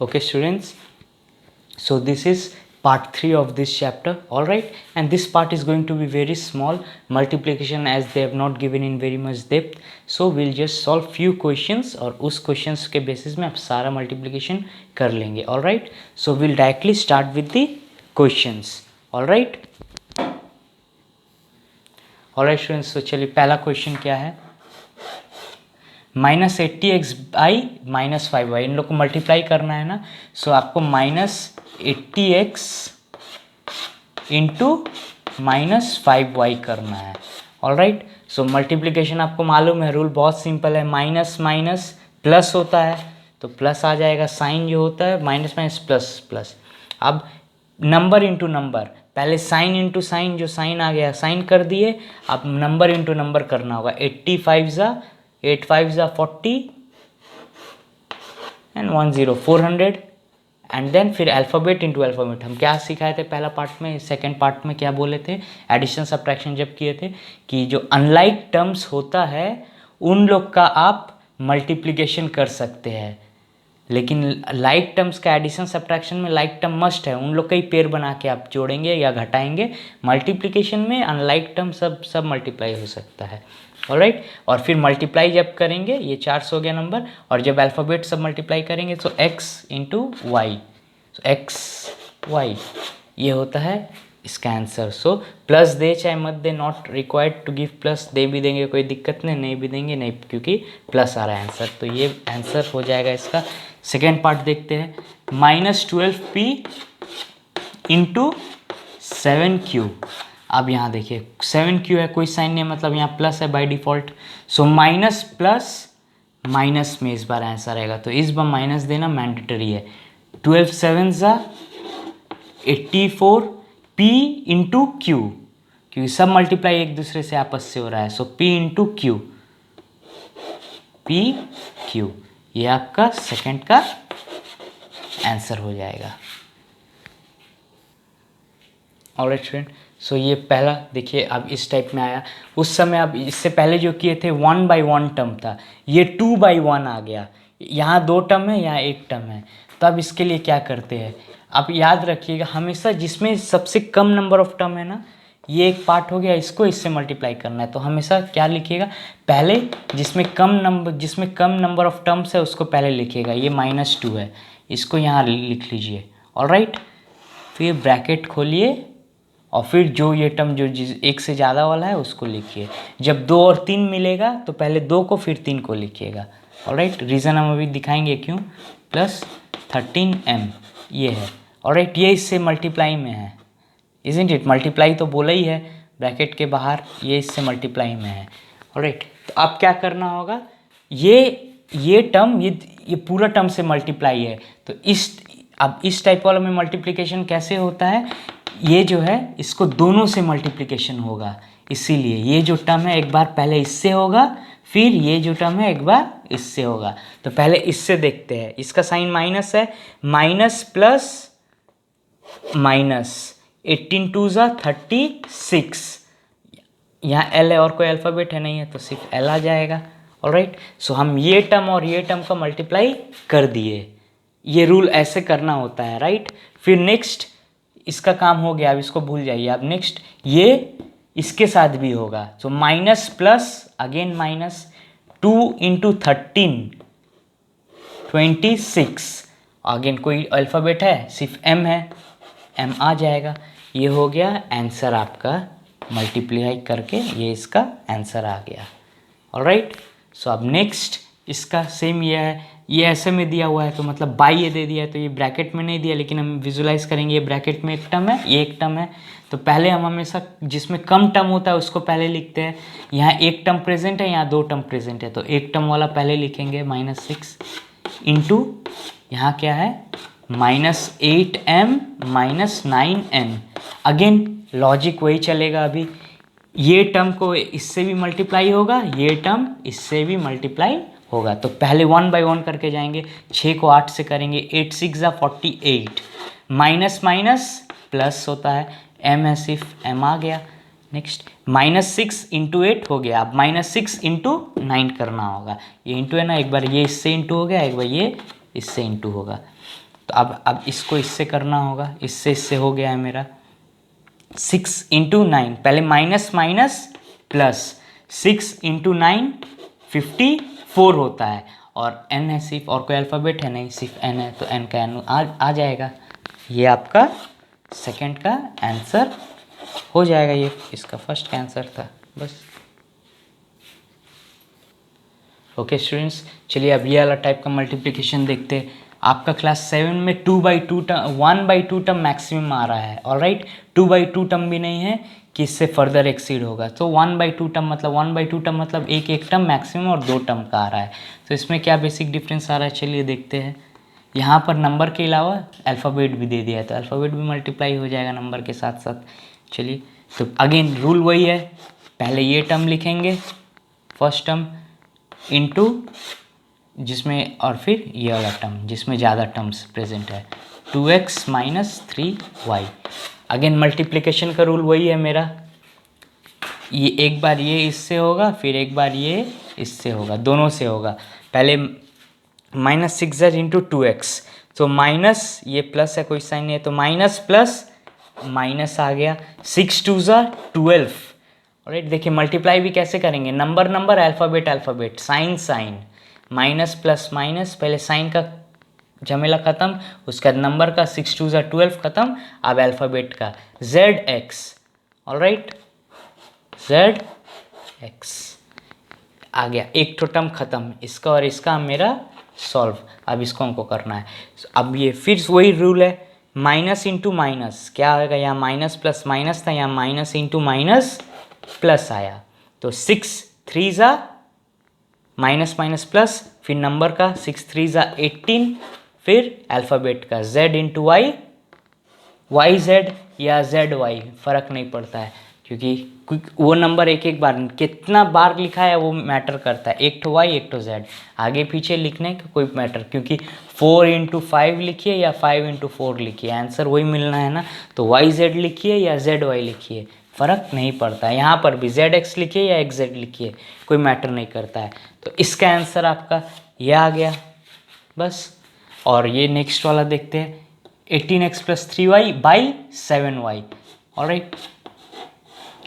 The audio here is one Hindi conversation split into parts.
Okay students, so this is part 3 of this chapter, all right, and this part is going to be very small multiplication as they have not given in very much depth. So we'll just solve few questions और उस questions के basis में आप सारा multiplication कर लेंगे, all right. So we'll directly start with the questions, all right. all right students, so चलिए पहला question क्या है, -80x/-5y, इन लोग को मल्टीप्लाई करना है ना. सो आपको -80x इंटू -5y करना है, ऑल राइट. सो मल्टीप्लीकेशन आपको मालूम है, रूल बहुत सिंपल है, माइनस माइनस प्लस होता है तो प्लस आ जाएगा, साइन जो होता है माइनस माइनस प्लस प्लस. अब नंबर इंटू नंबर, पहले साइन इंटू साइन, जो साइन आ गया साइन कर दिए, अब नंबर इंटू नंबर करना होगा. 8 5 40 एंड 1 0 400 एंड देन फिर अल्फ़ाबेट इंटू अल्फ़ाबेट. हम क्या सिखाए थे पहला पार्ट में, सेकंड पार्ट में क्या बोले थे, एडिशन सब्ट्रैक्शन जब किए थे कि जो अनलाइक टर्म्स होता है उन लोग का आप मल्टीप्लिकेशन कर सकते हैं, लेकिन लाइक टर्म्स का एडिशन सब्ट्रैक्शन में लाइक टर्म मस्ट है, उन लोग का ही पेयर बना के आप जोड़ेंगे या घटाएंगे. मल्टीप्लिकेशन में अनलाइक टर्म सब मल्टीप्लाई हो सकता है, ऑलराइट. और फिर मल्टीप्लाई जब करेंगे, ये 400 हो गया नंबर, और जब अल्फ़ाबेट सब मल्टीप्लाई करेंगे तो x इंटू वाई, तो एक्स वाई ये होता है इसका आंसर. सो प्लस दे चाहे मत दे, not required to give plus, दे भी देंगे कोई दिक्कत नहीं भी देंगे नहीं, क्योंकि प्लस आ रहा है आंसर, तो ये आंसर हो जाएगा इसका. सेकेंड पार्ट देखते हैं, -12p इंटू 7q. अब यहाँ देखिए 7q है, कोई साइन नहीं, मतलब यहाँ प्लस है by default. So minus plus minus में इस बार आंसर आएगा, तो इस बार माइनस देना मैंडेटरी है. 12 7 84 p इंटू क्यू, क्योंकि सब मल्टीप्लाई एक दूसरे से आपस से हो रहा है. सो p into Q, p q, ये आपका सेकंड का आंसर हो जाएगा. ऑलराइट स्टूडेंट, सो ये पहला देखिए अब इस टाइप में आया. उस समय अब इससे पहले जो किए थे 1 by 1 टर्म था, ये 2 by 1 आ गया. यहाँ 2 टर्म है, यहाँ 1 टर्म है, तो अब इसके लिए क्या करते हैं, आप याद रखिएगा हमेशा जिसमें सबसे कम नंबर ऑफ टर्म है ना, ये एक पार्ट हो गया, इसको इससे मल्टीप्लाई करना है. तो हमेशा क्या लिखिएगा, पहले जिसमें कम नंबर ऑफ टर्म्स है उसको पहले लिखिएगा. ये -2 है, इसको यहाँ लिख लीजिए, ऑलराइट. फिर ब्रैकेट खोलिए और फिर जो ये टर्म जो एक से ज़्यादा वाला है उसको लिखिए. जब 2 और 3 मिलेगा तो पहले 2 को फिर 3 को लिखिएगा, ऑलराइट. रीज़न हम अभी दिखाएंगे क्यों. प्लस 13m ये है, ऑलराइट. ये इससे मल्टीप्लाई में है, इज़न्ट इट, मल्टीप्लाई तो बोला ही है ब्रैकेट के बाहर, ये इससे मल्टीप्लाई में है, ऑलराइट. तो अब क्या करना होगा, ये टर्म ये पूरा टर्म से मल्टीप्लाई है, तो अब इस टाइप वाला में मल्टीप्लिकेशन कैसे होता है, ये जो है इसको दोनों से मल्टीप्लिकेशन होगा, इसीलिए ये जो टर्म है एक बार पहले इससे होगा, फिर ये जो टर्म है एक बार इससे होगा. तो पहले इससे देखते हैं, इसका साइन माइनस है, माइनस प्लस माइनस 18 2 36, यहाँ एल है और कोई अल्फ़ाबेट है नहीं है तो सिर्फ एल आ जाएगा, ऑलराइट. सो हम ये टर्म और ये टर्म का मल्टीप्लाई कर दिए, ये रूल ऐसे करना होता है, राइट. फिर नेक्स्ट इसका काम हो गया, अब इसको भूल जाइए. अब नेक्स्ट ये इसके साथ भी होगा, so minus plus again minus 2 into 13 26, again कोई अल्फ़ाबेट है, सिर्फ m है, m आ जाएगा. ये हो गया आंसर आपका, मल्टीप्लाई करके ये इसका आंसर आ गया, ऑलराइट. सो अब नेक्स्ट इसका सेम ये है, ये ऐसे में दिया हुआ है तो मतलब बाई ये दे दिया है, तो ये ब्रैकेट में नहीं दिया, लेकिन हम विजुलाइज करेंगे ये ब्रैकेट में एक टर्म है, ये एक टर्म है. तो पहले हम हमेशा जिसमें कम टर्म होता है उसको पहले लिखते हैं. यहाँ एक टर्म प्रेजेंट है, यहाँ 2 टर्म प्रेजेंट है, तो एक टर्म वाला पहले लिखेंगे, -6 इंटू यहाँ क्या है, -8m -9n. अगेन लॉजिक वही चलेगा, अभी ये टर्म को इससे भी मल्टीप्लाई होगा, ये टर्म इससे भी मल्टीप्लाई होगा, तो पहले 1 by 1 करके जाएंगे. 6 को 8 से करेंगे, 8 6 48, माइनस माइनस प्लस होता है, m है सिर्फ m आ गया. नेक्स्ट -6 इंटू 8 हो गया, अब -6 इंटू 9 करना होगा, ये इंटू है ना, एक बार ये इससे इंटू हो गया, एक बार ये इससे इंटू होगा. तो अब इसको इससे करना होगा, इससे हो गया है मेरा 6 इंटू 9, पहले माइनस माइनस प्लस, 6 इंटू 9 54 होता है, और n है सिर्फ, और कोई अल्फ़ाबेट है नहीं, सिर्फ n है, तो n का n आ जाएगा। ये आपका सेकंड का आंसर हो जाएगा, ये इसका फर्स्ट का आंसर था बस। ओके स्टूडेंट्स, चलिए अब ये वाला टाइप का मल्टीप्लिकेशन देखते हैं। आपका क्लास 7 में 2/2 टर्म 1/2 टर्म मैक्सिमम आ रहा है, ऑलराइट। 2/2 टर्म भी नहीं है कि इससे फर्दर एक्सीड होगा, तो 1/2 टर्म मतलब 1/2 टर्म मतलब एक टर्म मैक्सिमम और 2 टर्म का आ रहा है। तो इसमें क्या बेसिक डिफरेंस आ रहा है, चलिए देखते हैं। यहाँ पर नंबर के अलावा अल्फ़ाबेट भी दे दिया है, तो अल्फ़ाबेट भी मल्टीप्लाई हो जाएगा नंबर के साथ साथ। चलिए, तो अगेन रूल वही है, पहले ये टर्म लिखेंगे फर्स्ट टर्म इनटू जिसमें, और फिर ये वाला टर्म जिसमें ज़्यादा टर्म्स प्रेजेंट है, 2x - 3y। अगेन मल्टीप्लिकेशन का रूल वही है मेरा, ये एक बार ये इससे होगा, फिर एक बार ये इससे होगा, दोनों से होगा। पहले -6z इंटू 2x, तो माइनस, ये प्लस है कोई साइन नहीं है, तो माइनस प्लस माइनस आ गया, 6 2 12। ऑलराइट, देखिए मल्टीप्लाई भी कैसे करेंगे, number number alphabet alphabet, sign sign, minus plus minus, पहले साइन का झमेला ख़त्म, उसका नंबर का 6 2 12 ख़त्म, अब अल्फ़ाबेट का ZX। ऑलराइट, ZX आ गया, एक तो टर्म ख़त्म, इसका और इसका मेरा सॉल्व। अब इसको हमको करना है, अब ये फिर वही रूल है, माइनस इंटू माइनस क्या होगा, यहाँ माइनस प्लस माइनस था, यहाँ माइनस इंटू माइनस प्लस आया, तो 6 3 माइनस माइनस प्लस, फिर नंबर का 6 3 18, फिर अल्फ़ाबेट का Z इंटू वाई, YZ या ZY फ़र्क नहीं पड़ता है, क्योंकि वो नंबर एक एक बार कितना बार लिखा है वो मैटर करता है, एक तो Y एक तो Z, आगे पीछे लिखने का कोई मैटर, क्योंकि 4 इंटू 5 लिखिए या 5 इंटू 4 लिखिए, आंसर वही मिलना है ना। तो YZ लिखिए या ZY लिखिए, फ़र्क नहीं पड़ता है। यहाँ पर भी ZX लिखिए या XZ लिखिए, कोई मैटर नहीं करता है। तो इसका आंसर आपका ये आ गया बस। और ये नेक्स्ट वाला देखते हैं, 18x + 3y by 7y। Alright,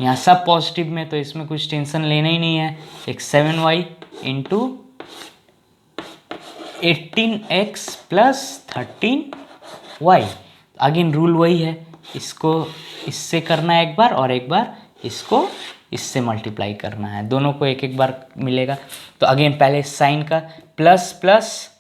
यहाँ सब पॉजिटिव में, तो इसमें कुछ टेंशन लेना ही नहीं है। एक 7y into 18x + 13y। Again rule वही है, इसको इससे करना है एक बार, और एक बार इसको इससे मल्टीप्लाई करना है, दोनों को एक एक बार मिलेगा। तो अगेन पहले साइन का प्लस प्लस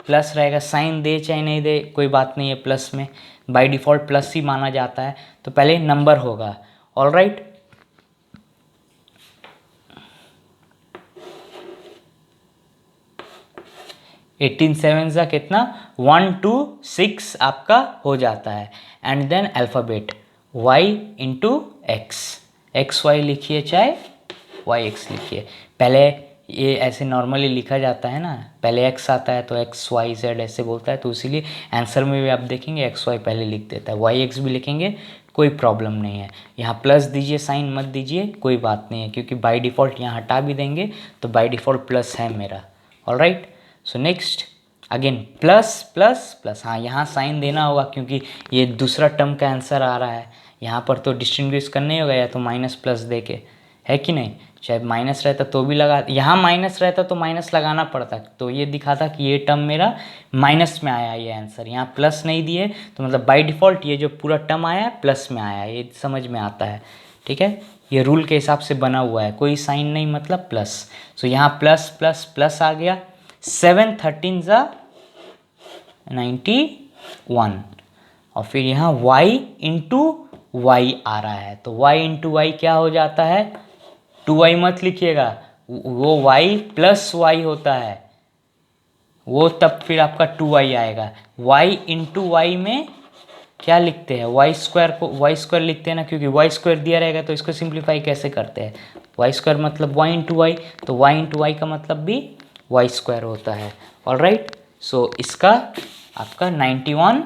प्लस रहेगा, साइन दे चाहे नहीं दे कोई बात नहीं है, प्लस में बाय डिफ़ॉल्ट प्लस ही माना जाता है। तो पहले नंबर होगा, ऑलराइट, एटीन 7 कितना 1 2 6 आपका हो जाता है, and then alphabet y into X Y लिखिए चाहे YX लिखिए। पहले ये ऐसे नॉर्मली लिखा जाता है ना, पहले x आता है तो XYZ ऐसे बोलता है, तो इसीलिए आंसर में भी आप देखेंगे XY पहले लिख देता है, YX भी लिखेंगे कोई प्रॉब्लम नहीं है। यहाँ प्लस दीजिए, साइन मत दीजिए, कोई बात नहीं है, क्योंकि बाय डिफ़ॉल्ट यहाँ हटा भी देंगे तो बाय डिफ़ॉल्ट प्लस है मेरा। Alright, so next again plus plus plus, हाँ यहाँ साइन देना होगा क्योंकि ये दूसरा टर्म का आंसर आ रहा है, यहाँ पर तो डिस्टिंग्विश करना ही होगा, या तो माइनस प्लस दे के, है कि नहीं। चाहे माइनस रहता तो भी लगा, यहाँ माइनस रहता तो माइनस लगाना पड़ता, तो ये दिखाता कि ये टर्म मेरा माइनस में आया ये आंसर। यहाँ प्लस नहीं दिए तो मतलब बाय डिफ़ॉल्ट ये जो पूरा टर्म आया है प्लस में आया, ये समझ में आता है, ठीक है। ये रूल के हिसाब से बना हुआ है, कोई साइन नहीं मतलब प्लस। सो यहाँ प्लस प्लस प्लस आ गया, 7 13 91, और फिर यहाँ y इंटू वाई आ रहा है, तो y इंटू वाई क्या हो जाता है, 2y मत लिखिएगा, वो y प्लस वाई होता है, वो तब फिर आपका 2y आएगा। y इंटू वाई में क्या लिखते हैं, वाई स्क्वायर को वाई स्क्वायर लिखते हैं ना, क्योंकि वाई स्क्वायर दिया रहेगा तो इसको सिंप्लीफाई कैसे करते हैं, वाई स्क्वायर मतलब वाई इंटू वाई, तो वाई इंटू वाई का मतलब भी वाई स्क्वायर होता है। ऑलराइट, सो इसका आपका 91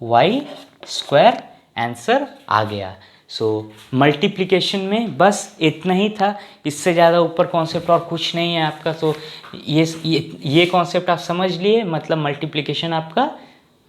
वाई स्क्वायर आंसर आ गया। सो मल्टीप्लिकेशन में बस इतना ही था, इससे ज़्यादा ऊपर कॉन्सेप्ट और कुछ नहीं है आपका। तो ये कॉन्सेप्ट आप समझ लिए, मतलब मल्टीप्लिकेशन आपका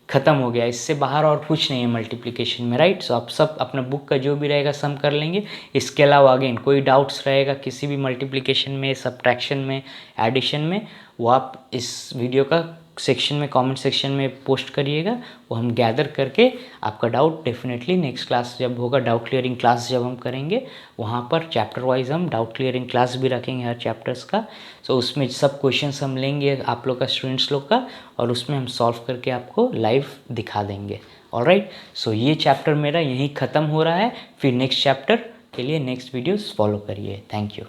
ख़त्म हो गया, इससे बाहर और कुछ नहीं है मल्टीप्लिकेशन में, राइट। सो आप सब अपना बुक का जो भी रहेगा सम कर लेंगे। इसके अलावा अगेन कोई डाउट्स रहेगा किसी भी मल्टीप्लिकेशन में, सब्ट्रैक्शन में, एडिशन में, वो आप इस वीडियो का सेक्शन में, कमेंट सेक्शन में पोस्ट करिएगा, वो हम गैदर करके आपका डाउट डेफिनेटली नेक्स्ट क्लास जब होगा, डाउट क्लियरिंग क्लास जब हम करेंगे, वहाँ पर चैप्टर वाइज हम डाउट क्लियरिंग क्लास भी रखेंगे हर चैप्टर्स का। सो उसमें सब क्वेश्चंस हम लेंगे आप लोग का, स्टूडेंट्स लोग का, और उसमें हम सॉल्व करके आपको लाइव दिखा देंगे। ऑलराइट, सो ये चैप्टर मेरा यहीं ख़त्म हो रहा है। फिर नेक्स्ट चैप्टर के लिए नेक्स्ट वीडियोस फॉलो करिए। Thank you.